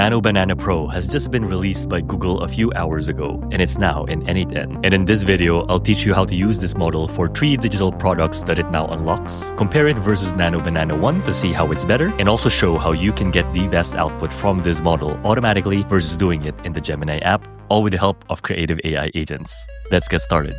Nanobanana PRO has just been released by Google a few hours ago, and it's now in n8n. And in this video, I'll teach you how to use this model for 3 digital products that it now unlocks, compare it versus Nanobanana 1 to see how it's better, and also show how you can get the best output from this model automatically versus doing it in the Gemini app, all with the help of creative AI agents. Let's get started.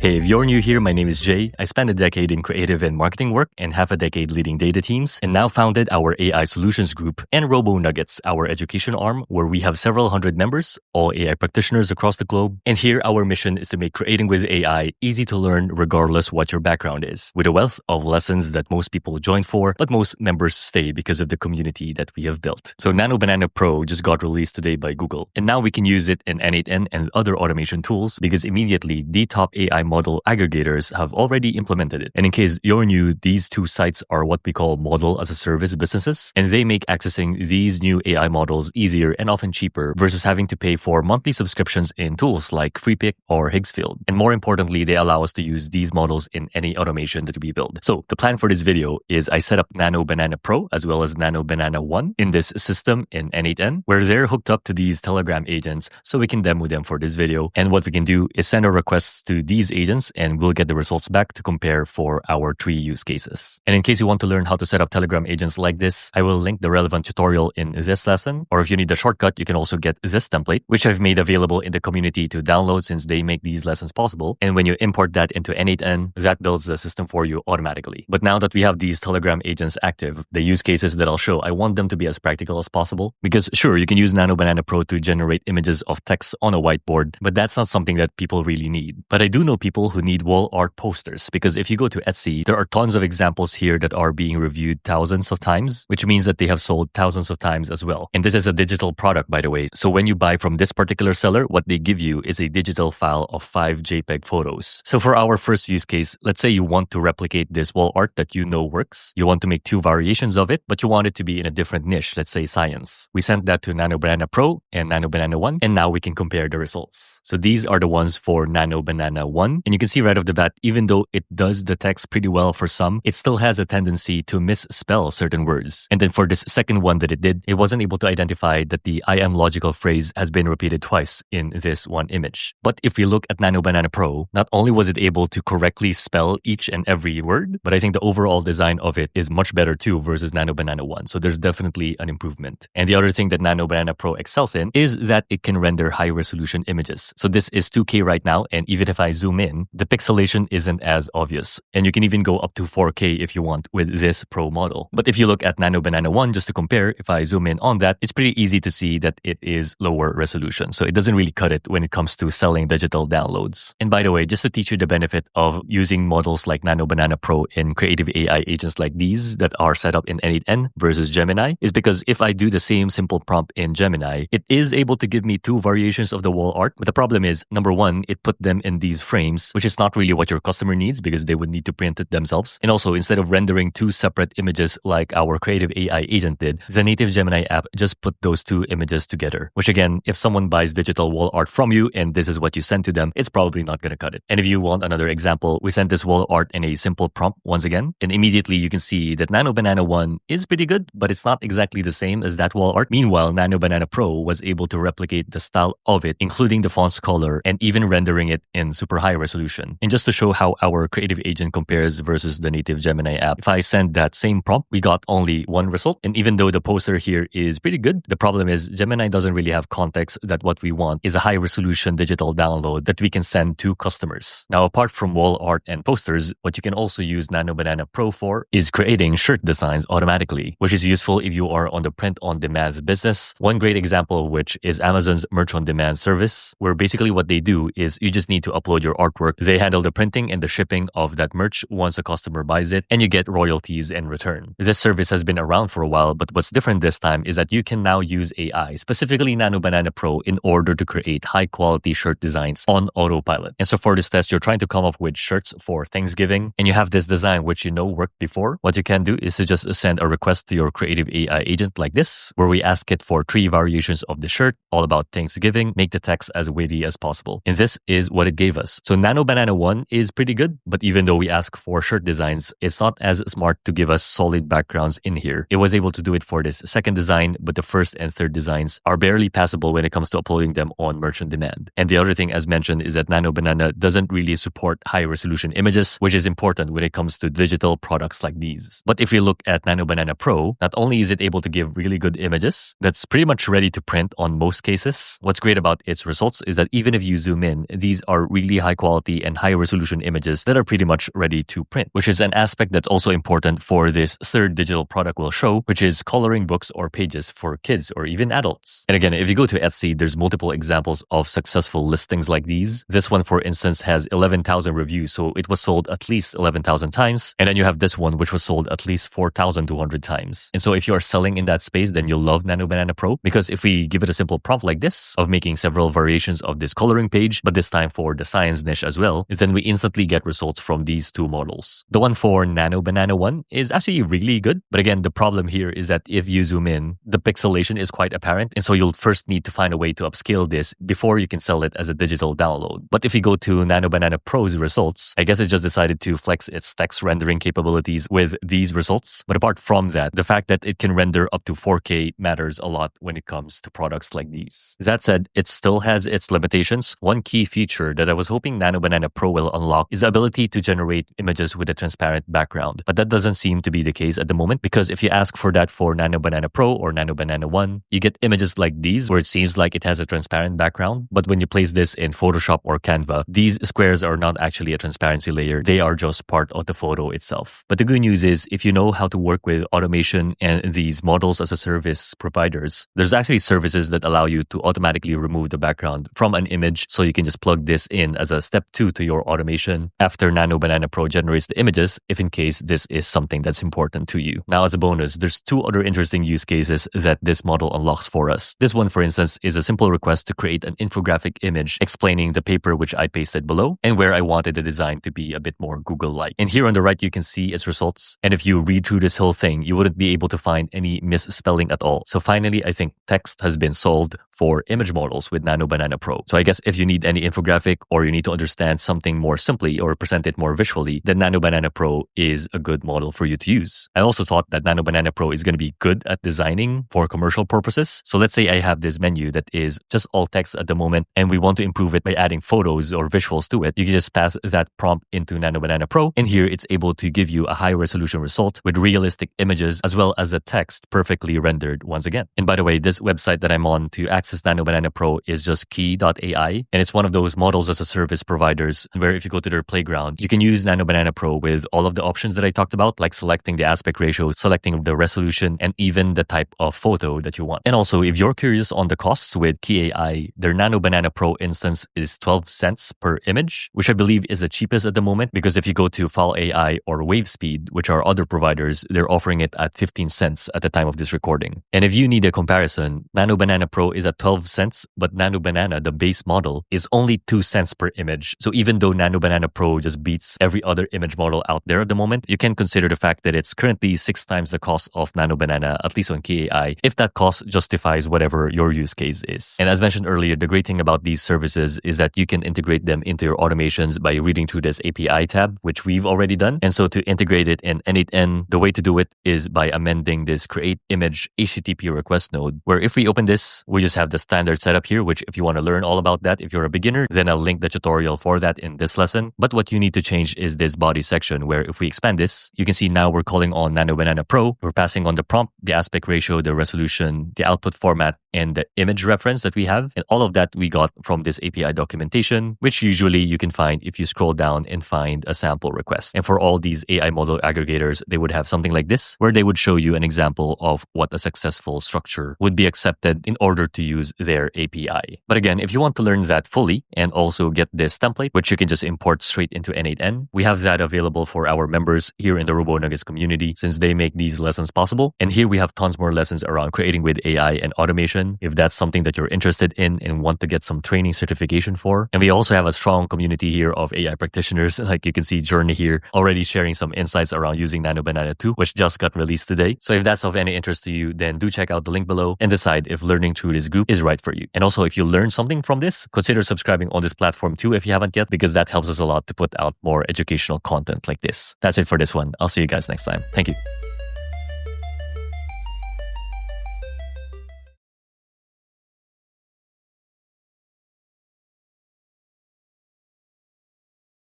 Hey, if you're new here, my name is Jay. I spent a decade in creative and marketing work and half a decade leading data teams, and now founded our AI solutions group and RoboNuggets, our education arm, where we have several hundred members, all AI practitioners across the globe. And here, our mission is to make creating with AI easy to learn regardless what your background is, with a wealth of lessons that most people join for, but most members stay because of the community that we have built. So Nanobanana PRO just got released today by Google, and now we can use it in n8n and other automation tools because immediately the top AI model aggregators have already implemented it. And in case you're new, these 2 sites are what we call model as a service businesses, and they make accessing these new AI models easier and often cheaper versus having to pay for monthly subscriptions in tools like FreePick or Higgsfield. And more importantly, they allow us to use these models in any automation that we build. So the plan for this video is I set up Nanobanana PRO as well as Nanobanana 1 in this system in n8n, where they're hooked up to these Telegram agents so we can demo them for this video. And what we can do is send our requests to these agents and we'll get the results back to compare for our 3 use cases. And in case you want to learn how to set up Telegram agents like this, I will link the relevant tutorial in this lesson. Or if you need the shortcut, you can also get this template, which I've made available in the community to download since they make these lessons possible. And when you import that into n8n, that builds the system for you automatically. But now that we have these Telegram agents active, the use cases that I'll show, I want them to be as practical as possible. Because sure, you can use Nanobanana PRO to generate images of text on a whiteboard, but that's not something that people really need. But I do know people who need wall art posters, because if you go to Etsy, there are tons of examples here that are being reviewed thousands of times, which means that they have sold thousands of times as well. And this is a digital product, by the way. So when you buy from this particular seller, what they give you is a digital file of 5 JPEG photos. So for our first use case, let's say you want to replicate this wall art that you know works. You want to make 2 variations of it, but you want it to be in a different niche, let's say science. We sent that to Nanobanana PRO and Nanobanana 1, and now we can compare the results. So these are the ones for Nanobanana 1, and you can see right off the bat, even though it does the text pretty well for some, it still has a tendency to misspell certain words. And then for this second one that it did, it wasn't able to identify that the I am logical phrase has been repeated twice in this one image. But if we look at Nanobanana PRO, not only was it able to correctly spell each and every word, but I think the overall design of it is much better too versus Nanobanana 1. So there's definitely an improvement. And the other thing that Nanobanana PRO excels in is that it can render high resolution images. So this is 2K right now, and even if I zoom in, the pixelation isn't as obvious. And you can even go up to 4K if you want with this Pro model. But if you look at Nanobanana 1, just to compare, if I zoom in on that, it's pretty easy to see that it is lower resolution. So it doesn't really cut it when it comes to selling digital downloads. And by the way, just to teach you the benefit of using models like Nanobanana PRO in creative AI agents like these that are set up in n8n versus Gemini, is because if I do the same simple prompt in Gemini, it is able to give me 2 variations of the wall art. But the problem is, number 1, it put them in these frames, which is not really what your customer needs because they would need to print it themselves. And also, instead of rendering 2 separate images like our creative AI agent did, the native Gemini app just put those 2 images together, which again, if someone buys digital wall art from you and this is what you send to them, it's probably not going to cut it. And if you want another example, we sent this wall art in a simple prompt once again, and immediately you can see that Nanobanana 1 is pretty good, but it's not exactly the same as that wall art. Meanwhile, Nanobanana PRO was able to replicate the style of it, including the font's color and even rendering it in super high resolution. And just to show how our creative agent compares versus the native Gemini app, if I send that same prompt, we got only 1 result. And even though the poster here is pretty good, the problem is Gemini doesn't really have context that what we want is a high resolution digital download that we can send to customers. Now, apart from wall art and posters, what you can also use Nanobanana PRO for is creating shirt designs automatically, which is useful if you are on the print-on-demand business. One great example of which is Amazon's merch-on-demand service, where basically what they do is you just need to upload your artwork. They handle the printing and the shipping of that merch once a customer buys it, and you get royalties in return. This service has been around for a while, but what's different this time is that you can now use AI, specifically Nanobanana PRO, in order to create high-quality shirt designs on autopilot. And so for this test, you're trying to come up with shirts for Thanksgiving, and you have this design which you know worked before. What you can do is to just send a request to your creative AI agent like this, where we ask it for 3 variations of the shirt, all about Thanksgiving, make the text as witty as possible. And this is what it gave us. So Nanobanana 1 is pretty good, but even though we ask for shirt designs, it's not as smart to give us solid backgrounds in here. It was able to do it for this second design, but the first and third designs are barely passable when it comes to uploading them on merchant demand. And the other thing, as mentioned, is that Nanobanana doesn't really support high-resolution images, which is important when it comes to digital products like these. But if we look at Nanobanana Pro, not only is it able to give really good images that's pretty much ready to print on most cases, what's great about its results is that even if you zoom in, these are really high quality and high resolution images that are pretty much ready to print, which is an aspect that's also important for this third digital product we'll show, which is coloring books or pages for kids or even adults. And again, if you go to Etsy, there's multiple examples of successful listings like these. This one, for instance, has 11,000 reviews, so it was sold at least 11,000 times. And then you have this one, which was sold at least 4,200 times. And so if you are selling in that space, then you'll love Nanobanana Pro, because if we give it a simple prompt like this of making several variations of this coloring page, but this time for the science niche as well, then we instantly get results from these two models. The one for Nanobanana 1 is actually really good, but again, the problem here is that if you zoom in, the pixelation is quite apparent, and so you'll first need to find a way to upscale this before you can sell it as a digital download. But if you go to Nanobanana Pro's results, I guess it just decided to flex its text rendering capabilities with these results. But apart from that, the fact that it can render up to 4K matters a lot when it comes to products like these. That said, it still has its limitations. One key feature that I was hoping Nanobanana Pro will unlock is the ability to generate images with a transparent background. But that doesn't seem to be the case at the moment, because if you ask for that for Nanobanana Pro or Nanobanana 1, you get images like these where it seems like it has a transparent background. But when you place this in Photoshop or Canva, these squares are not actually a transparency layer. They are just part of the photo itself. But the good news is, if you know how to work with automation and these models as a service providers, there's actually services that allow you to automatically remove the background from an image, so you can just plug this in as a step 2 to your automation after Nanobanana Pro generates the images, if in case this is something that's important to you. Now, as a bonus, there's 2 other interesting use cases that this model unlocks for us. This one, for instance, is a simple request to create an infographic image explaining the paper which I pasted below and where I wanted the design to be a bit more Google-like. And here on the right, you can see its results. And if you read through this whole thing, you wouldn't be able to find any misspelling at all. So finally, I think text has been solved for image models with Nanobanana Pro. So I guess if you need any infographic or you need to understand something more simply or present it more visually, then Nanobanana Pro is a good model for you to use. I also thought that Nanobanana Pro is going to be good at designing for commercial purposes. So let's say I have this menu that is just all text at the moment, and we want to improve it by adding photos or visuals to it. You can just pass that prompt into Nanobanana Pro, and here it's able to give you a high resolution result with realistic images as well as the text perfectly rendered once again. And by the way, this website that I'm on to access Nanobanana Pro is just Kie AI, and it's one of those models as a service providers where if you go to their playground, you can use Nanobanana Pro with all of the options that I talked about, like selecting the aspect ratio, selecting the resolution, and even the type of photo that you want. And also, if you're curious on the costs with Kie AI, their Nanobanana Pro instance is 12 cents per image, which I believe is the cheapest at the moment, because if you go to File AI or WaveSpeed, which are other providers, they're offering it at 15 cents at the time of this recording. And if you need a comparison, Nanobanana Pro is at 12 cents, but Nanobanana, the base model, is only 2 cents per image. So even though Nanobanana Pro just beats every other image model out there at the moment, you can consider the fact that it's currently 6 times the cost of Nanobanana, at least on Kie AI, if that cost justifies whatever your use case is. And as mentioned earlier, the great thing about these services is that you can integrate them into your automations by reading through this API tab, which we've already done. And so to integrate it in n8n, the way to do it is by amending this create image HTTP request node, where if we open this, we just have the standard setup here, which if you want to learn all about that, if you're a beginner, then I'll link the tutorial for that in this lesson. But what you need to change is this body section, where if we expand this, you can see now we're calling on Nanobanana Pro. We're passing on the prompt, the aspect ratio, the resolution, the output format, and the image reference that we have. And all of that we got from this API documentation, which usually you can find if you scroll down and find a sample request. And for all these AI model aggregators, they would have something like this, where they would show you an example of what a successful structure would be accepted in order to use their API. But again, if you want to learn that fully and also get this template, which you can just import straight into n8n, we have that available for our members here in the RoboNuggets community, since they make these lessons possible. And here we have tons more lessons around creating with AI and automation, if that's something that you're interested in and want to get some training certification for. And we also have a strong community here of AI practitioners, like you can see Journey here already sharing some insights around using Nanobanana 2, which just got released today. So if that's of any interest to you, then do check out the link below and decide if learning through this group is right for you. And also, if you learn something from this, consider subscribing on this platform too if you haven't yet, because that helps us a lot to put out more educational content like this. That's it for this one. I'll see you guys next time. Thank you.